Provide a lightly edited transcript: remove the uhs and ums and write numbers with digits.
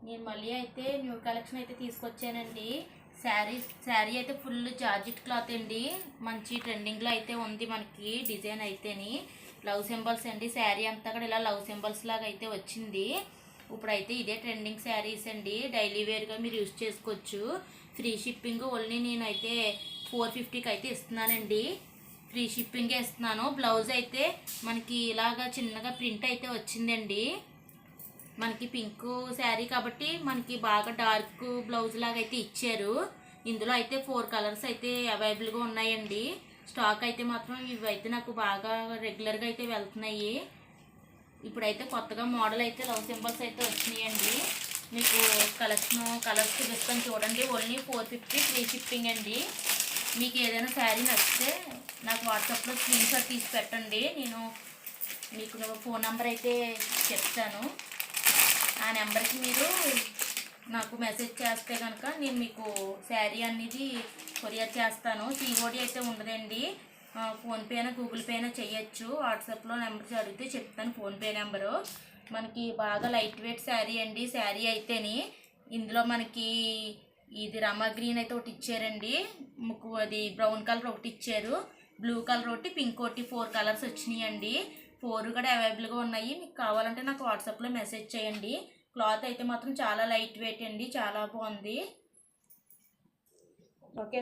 నేను మళ్ళీ అయితే న్యూ కలెక్షన్ అయితే తీసుకొచ్చానండి. శారీ అయితే ఫుల్ జార్జెట్ క్లాత్ అండి. మంచి ట్రెండింగ్లో అయితే ఉంది మనకి డిజైన్ అయితేని. లవ్ సింబల్స్ అండి. శారీ అంతా కూడా ఇలా లవ్ సింబల్స్ లాగా అయితే వచ్చింది. ఇప్పుడైతే ఇదే ట్రెండింగ్ శారీస్ అండి. డైలీ వేర్గా మీరు యూజ్ చేసుకోవచ్చు. ఫ్రీ షిప్పింగ్ ఓన్లీ నేనైతే 450కి అయితే ఇస్తున్నానండి. ఫ్రీ షిప్పింగే ఇస్తున్నాను. బ్లౌజ్ అయితే మనకి ఇలాగా చిన్నగా ప్రింట్ అయితే వచ్చిందండి. మనకి పింక్ శారీ కాబట్టి మనకి బాగా డార్క్ బ్లౌజ్ లాగా అయితే ఇచ్చారు. ఇందులో అయితే 4 కలర్స్ అయితే అవైలబుల్గా ఉన్నాయండి. స్టాక్ అయితే మాత్రం ఇవైతే నాకు బాగా రెగ్యులర్గా అయితే వెళ్తున్నాయి. ఇప్పుడైతే కొత్తగా మోడల్ అయితే లవ్ సింబల్స్ అయితే వచ్చినాయండి. మీకు కలర్స్ చూపిస్తాను చూడండి. ఓన్లీ 450 ఫ్రీ షిప్పింగ్ అండి. మీకు ఏదైనా శారీ నచ్చితే నాకు వాట్సాప్లో స్క్రీన్ షాట్ తీసి పెట్టండి. నేను మీకు ఫోన్ నెంబర్ అయితే చెప్తాను. ఆ నెంబర్కి మీరు నాకు మెసేజ్ చేస్తే కనుక నేను మీకు శారీ అనేది కొరియర్ చేస్తాను. సిఓడి అయితే ఉండదండి. ఫోన్పే అయినా గూగుల్ పే అయినా చేయొచ్చు. వాట్సాప్లో నెంబర్ అడిగితే చెప్తాను ఫోన్పే నెంబరు. మనకి బాగా లైట్ వెయిట్ శారీ అండి. శారీ అయితేని ఇందులో మనకి ఇది రమా గ్రీన్ అయితే ఒకటి ఇచ్చారండి. అది బ్రౌన్ కలర్ ఒకటి ఇచ్చారు. బ్లూ కలర్ ఒకటి, పింక్ ఒకటి, 4 కలర్స్ వచ్చినాయండి. 4 కూడా అవైలబుల్గా ఉన్నాయి. మీకు కావాలంటే నాకు వాట్సాప్లో మెసేజ్ చేయండి. క్లాత్ అయితే మాత్రం చాలా లైట్ వెయిట్ అండి. చాలా బాగుంది. ఓకే.